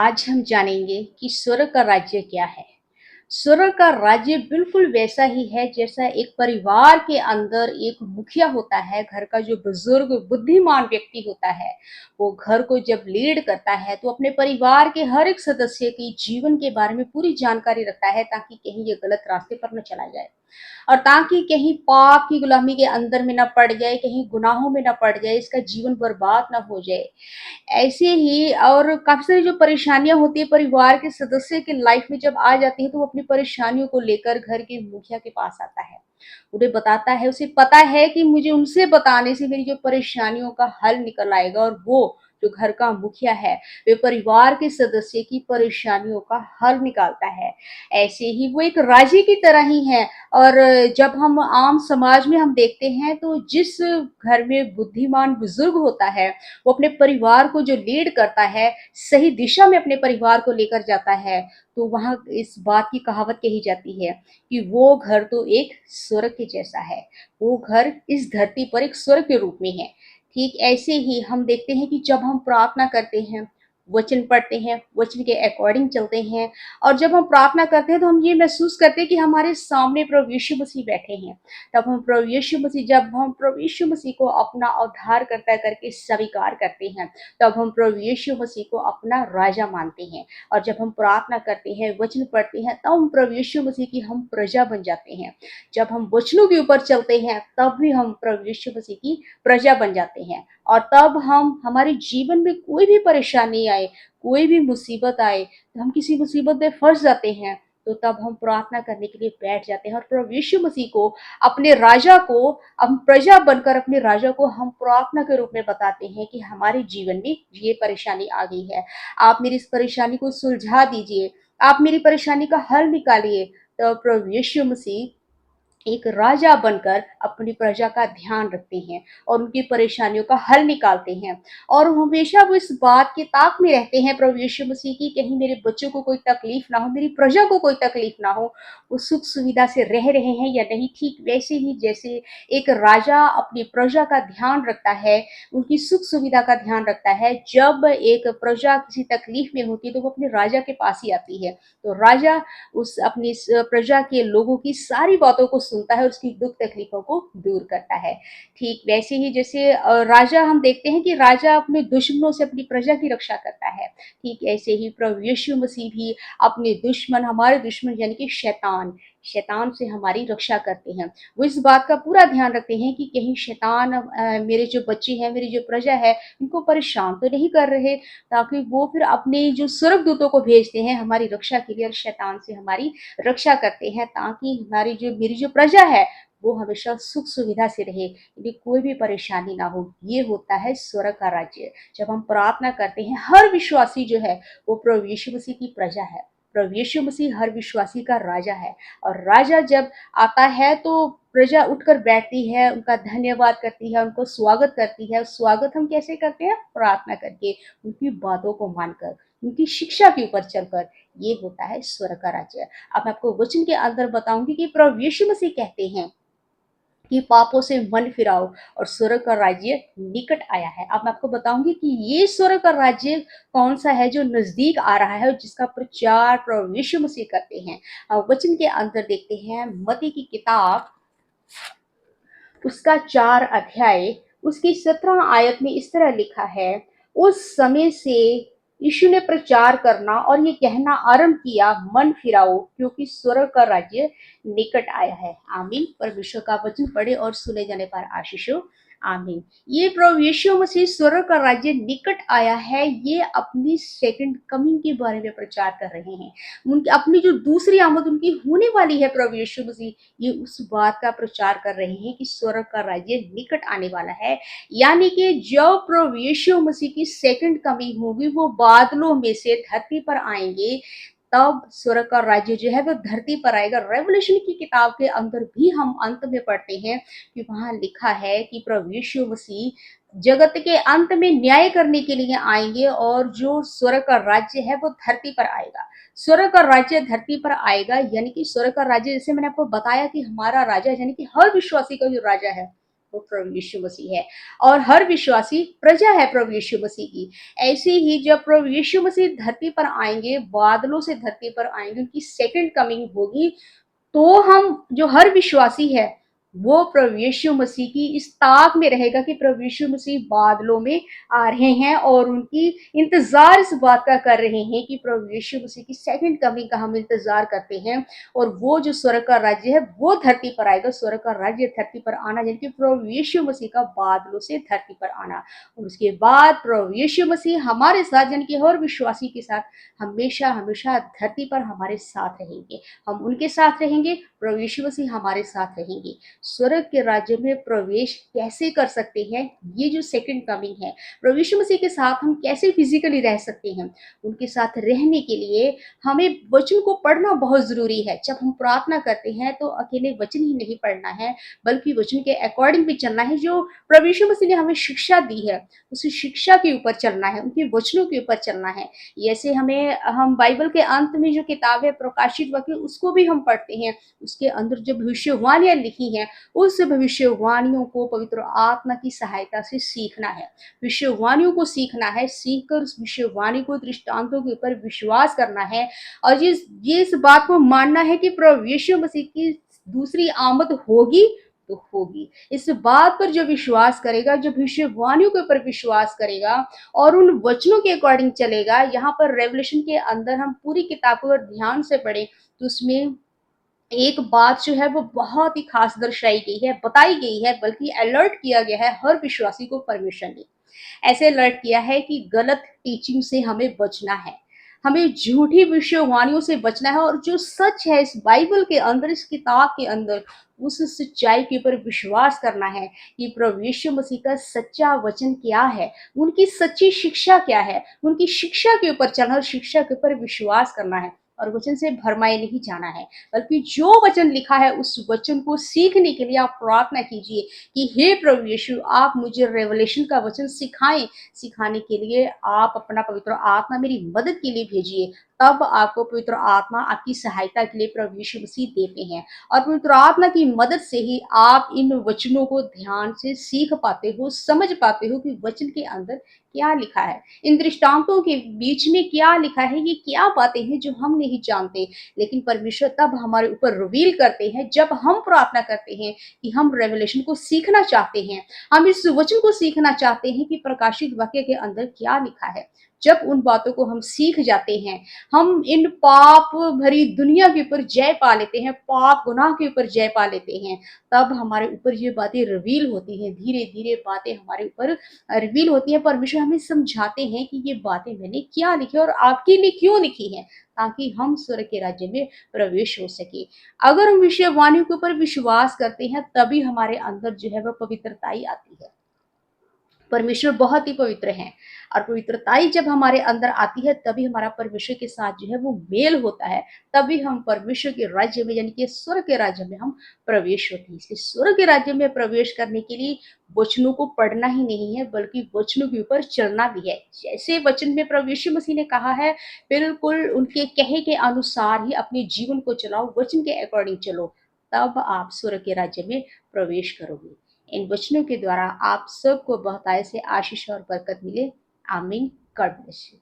आज हम जानेंगे कि स्वर्ग का राज्य क्या है। स्वर्ग का राज्य बिल्कुल वैसा ही है जैसा एक परिवार के अंदर एक मुखिया होता है, घर का जो बुजुर्ग बुद्धिमान व्यक्ति होता है, वो घर को जब लीड करता है तो अपने परिवार के हर एक सदस्य की जीवन के बारे में पूरी जानकारी रखता है ताकि कहीं ये गलत रास्ते पर न चला जाए। और ताकि कहीं पाप की गुलामी के अंदर में ना पड़ जाए, कहीं गुनाहों में ना पड़ जाए, इसका जीवन बर्बाद ना हो जाए। ऐसे ही और काफ़ी सारी जो परेशानियाँ होती हैं परिवार के सदस्य की लाइफ में जब आ जाती हैं तो वो अपनी परेशानियों को लेकर घर के मुखिया के पास आता है। उन्हें बताता है, उसे पता है कि मुझे उनसे बताने से मेरी जो परेशानियों का हल निकल आएगा और वो जो घर का मुखिया है, वे परिवार के सदस्य की परेशानियों का हल निकालता है। ऐसे ही वो एक राजी की तरह ही है। और जब हम आम समाज में हम देखते हैं तो जिस घर में बुद्धिमान बुजुर्ग होता है, वो अपने परिवार को जो लीड करता है, सही दिशा में अपने परिवार को लेकर जाता है, तो वहाँ इस बात की कहावत कही जाती है कि वो घर तो एक स्वर्ग के जैसा है। वो घर इस धरती पर एक स्वर्ग के रूप में है। ठीक ऐसे ही हम देखते हैं कि जब हम प्रार्थना करते हैं, वचन पढ़ते हैं, वचन के अकॉर्डिंग चलते हैं और जब हम प्रार्थना करते हैं तो हम ये महसूस करते हैं कि हमारे सामने प्रभु यीशु मसीह बैठे हैं। जब हम प्रभु यीशु मसीह को अपना उद्धारकर्ता करके स्वीकार करते हैं, तब हम प्रभु यीशु मसीह को अपना राजा मानते हैं। और जब हम प्रार्थना करते हैं, वचन पढ़ते हैं, तब हम प्रभु यीशु मसीह की हम प्रजा बन जाते हैं। जब हम वचनों के ऊपर चलते हैं, तब भी हम प्रभु यीशु मसीह की प्रजा बन जाते हैं। और तब हम हमारे जीवन में कोई भी परेशानी आए, कोई भी मुसीबत आए, तो हम किसी मुसीबत में फँस जाते हैं, तो तब हम प्रार्थना करने के लिए बैठ जाते हैं और प्रभु यीशु मसीह को अपने राजा को हम प्रजा बनकर अपने राजा को हम प्रार्थना के रूप में बताते हैं कि हमारे जीवन में ये परेशानी आ गई है। आप मेरी इस परेशानी को सुलझा दीजिए, आप मेरी परेशानी का हल निकालिए। तो प्रभु यीशु मसीह एक राजा बनकर अपनी प्रजा का ध्यान रखते हैं और उनकी परेशानियों का हल निकालते हैं। और हमेशा वो इस बात की ताक में रहते हैं प्रभु यीशु मसीह की कहीं मेरे बच्चों को कोई तकलीफ ना हो, मेरी प्रजा को कोई तकलीफ ना हो, वो सुख सुविधा से रह रहे हैं या नहीं। ठीक वैसे ही जैसे एक राजा अपनी प्रजा का ध्यान रखता है, उनकी सुख सुविधा का ध्यान रखता है, जब एक प्रजा किसी तकलीफ में होती है तो वो अपने राजा के पास ही आती है। तो राजा उस अपनी प्रजा के लोगों की सारी बातों को सुनता है और उसकी दुख तकलीफों को दूर करता है। ठीक वैसे ही जैसे राजा हम देखते हैं कि राजा अपने दुश्मनों से अपनी प्रजा की रक्षा करता है। ठीक ऐसे ही प्रभु यीशु मसीह भी अपने दुश्मन, हमारे दुश्मन यानी कि शैतान से हमारी रक्षा करते हैं। वो इस बात का पूरा ध्यान रखते हैं कि कहीं शैतान मेरे जो बच्चे हैं, मेरी जो प्रजा है, इनको परेशान तो नहीं कर रहे, ताकि वो फिर अपने जो स्वर्गदूतों को भेजते हैं हमारी रक्षा के लिए और शैतान से हमारी रक्षा करते हैं, ताकि मेरी जो प्रजा है, वो हमेशा सुख सुविधा से रहे, इन्हें कोई भी परेशानी ना हो। ये होता है स्वर्ग का राज्य। जब हम प्रार्थना करते हैं, हर विश्वासी जो है, वो प्रभु यीशु मसीह की प्रजा है। प्रभु यीशु मसीह हर विश्वासी का राजा है और राजा जब आता है तो प्रजा उठकर बैठती है, उनका धन्यवाद करती है, उनको स्वागत करती है। स्वागत हम कैसे करते हैं? प्रार्थना करके, उनकी बातों को मानकर, उनकी शिक्षा के ऊपर चलकर। ये होता है स्वर्ग का राज्य। अब मैं आपको वचन के अंदर बताऊंगी कि प्रभु यीशु मसीह कहते हैं कि पापों से मन फिराओ और स्वर्ग का राज्य निकट आया है। अब मैं आपको बताऊंगी कि ये स्वर्ग का राज्य कौन सा है जो नजदीक आ रहा है और जिसका प्रचार प्रभु यीशु मसीह करते हैं। वचन के अंदर देखते हैं मत्ती की किताब, उसका 4 अध्याय, उसकी 17 आयत में इस तरह लिखा है, उस समय से यीशु ने प्रचार करना और ये कहना आरंभ किया, मन फिराओ क्योंकि स्वर्ग का राज्य निकट आया है। आमीन। परमेश्वर का वचन पढ़े और सुने जाने पर आशीष हो। आमीन। ये प्रभु यीशु मसीह स्वर्ग का राज्य निकट आया है, ये अपनी सेकंड कमिंग के बारे में प्रचार कर रहे हैं। उनकी अपनी जो दूसरी आमद उनकी होने वाली है, प्रभु यीशु मसीह ये उस बात का प्रचार कर रहे हैं कि स्वर्ग का राज्य निकट आने वाला है। यानी कि जब प्रभु यीशु मसीह की सेकंड कमिंग होगी, वो बादलों में से धरती पर आएंगे, तब स्वर्ग का राज्य जो है वो धरती पर आएगा। रेवल्यूशन की किताब के अंदर भी हम अंत में पढ़ते हैं कि वहां लिखा है कि प्रभु यीशु मसीह जगत के अंत में न्याय करने के लिए आएंगे और जो स्वर्ग का राज्य है वो धरती पर आएगा। स्वर्ग का राज्य धरती पर आएगा, यानी कि स्वर्ग का राज्य, जैसे मैंने आपको बताया कि हमारा राजा यानी कि हर विश्वासी का जो राजा है, वो प्रभु यीशु मसीह है और हर विश्वासी प्रजा है प्रभु यीशु मसीह की। ऐसे ही जब प्रभु यीशु मसीह धरती पर आएंगे, बादलों से धरती पर आएंगे, उनकी सेकंड कमिंग होगी, तो हम जो हर विश्वासी है वो प्रभु यीशु मसीह की इस ताक में रहेगा कि प्रभु यीशु मसीह बादलों में आ रहे हैं और उनकी इंतजार इस बात का कर रहे हैं कि प्रभु यीशु मसीह की सेकंड कमिंग का हम इंतजार करते हैं और वो जो स्वर्ग का राज्य है वो धरती पर आएगा। स्वर्ग का राज्य धरती पर आना यानी कि प्रभु यीशु मसीह का बादलों से धरती पर आना और उसके बाद प्रभु यीशु मसीह हमारे साथ यानी कि हर विश्वासी के साथ हमेशा हमेशा धरती पर हमारे साथ रहेंगे। हम उनके साथ रहेंगे, प्रभु यीशु मसीह हमारे साथ रहेंगे। स्वर्ग के राज्य में प्रवेश कैसे कर सकते हैं, ये जो सेकंड कमिंग है, प्रभु यीशु मसीह के साथ हम कैसे फिजिकली रह सकते हैं, उनके साथ रहने के लिए हमें वचन को पढ़ना बहुत जरूरी है। जब हम प्रार्थना करते हैं तो अकेले वचन ही नहीं पढ़ना है, बल्कि वचन के अकॉर्डिंग भी चलना है। जो प्रभु यीशु मसीह ने हमें शिक्षा दी है, उस शिक्षा के ऊपर चलना है, उनके वचनों के ऊपर चलना है। जैसे हम बाइबल के अंत में जो किताब है प्रकाशित वाक्य, उसको भी हम पढ़ते हैं। उसके अंदर जो भविष्यवाणियां लिखी हैं, उस भविष्यवाणियों को पवित्र आत्मा की सहायता से सीखना है। भविष्यवाणियों को सीखना है, सीखकर उस भविष्यवाणी को दृष्टांतों के ऊपर विश्वास करना है और ये इस बात को मानना है कि प्रभु यीशु मसीह की दूसरी आमद होगी तो होगी। इस बात पर जो विश्वास करेगा, जो भविष्यवाणियों के ऊपर विश्वास करेगा और उन वचनों के अकॉर्डिंग चलेगा। यहाँ पर रेवलेशन के अंदर हम पूरी किताब को अगर ध्यान से पढ़ें तो उसमें एक बात जो है वो बहुत ही खास दर्शाई गई है, बताई गई है, बल्कि अलर्ट किया गया है हर विश्वासी को परमेश्वर ने। ऐसे अलर्ट किया है कि गलत टीचिंग से हमें बचना है, हमें झूठी भविष्यवाणियों से बचना है और जो सच है इस बाइबल के अंदर, इस किताब के अंदर, उस सच्चाई के ऊपर विश्वास करना है कि प्रभु यीशु मसीह का सच्चा वचन क्या है, उनकी सच्ची शिक्षा क्या है, उनकी शिक्षा के ऊपर चलना और शिक्षा के ऊपर विश्वास करना है और वचन से भरमाए नहीं जाना है। बल्कि जो वचन लिखा है उस वचन को सीखने के लिए आप प्रार्थना कीजिए कि हे प्रभु यीशु, आप मुझे रेवलेशन का वचन सिखाएं। सिखाने के लिए आप अपना पवित्र आत्मा मेरी मदद के लिए भेजिए। तब आपको पवित्र आत्मा आपकी सहायता के लिए प्रभु यीशु मसीह देते हैं और पवित्र आत्मा की मदद से ही आप इन वचनों को ध्यान से सीख पाते हो, समझ पाते हो कि वचन के अंदर क्या लिखा है, इन दृष्टांतों के बीच में क्या लिखा है, ये क्या बातें हैं जो हम नहीं जानते। लेकिन परमेश्वर तब हमारे ऊपर रिवील करते हैं जब हम प्रार्थना करते हैं कि हम रेवलेशन को सीखना चाहते हैं, हम इस वचन को सीखना चाहते हैं कि प्रकाशित वाक्य के अंदर क्या लिखा है। जब उन बातों को हम सीख जाते हैं, हम इन पाप भरी दुनिया के ऊपर जय पा लेते हैं, पाप गुनाह के ऊपर जय पा लेते हैं। तब हमारे ऊपर ये बातें रिवील होती हैं, धीरे धीरे बातें हमारे ऊपर रिवील होती हैं। परमेश्वर हमें समझाते हैं कि ये बातें मैंने क्या लिखी और आपके लिए क्यों लिखी हैं, ताकि हम स्वर्ग के राज्य में प्रवेश हो सके। अगर हम विषयवाणियों के ऊपर विश्वास करते हैं तभी हमारे अंदर जो है वह पवित्रताई आती है। परमेश्वर बहुत ही पवित्र है और पवित्रताई जब हमारे अंदर आती है तभी हमारा परमेश्वर के साथ जो है वो मेल होता है। तभी हम परमेश्वर के राज्य में यानी कि स्वर्ग के राज्य में हम प्रवेश होते हैं। इसलिए स्वर्ग के राज्य में प्रवेश करने के लिए वचनों को पढ़ना ही नहीं है, बल्कि वचनों के ऊपर चलना भी है। जैसे वचन में प्रभु यीशु मसीह ने कहा है, बिल्कुल उनके कहे के अनुसार ही अपने जीवन को चलाओ, वचन के अकॉर्डिंग चलो, तब आप स्वर्ग के राज्य में प्रवेश करोगे। इन वचनों के द्वारा आप सबको बहुतायत से आशीष और बरकत मिले। आमीन। God bless you.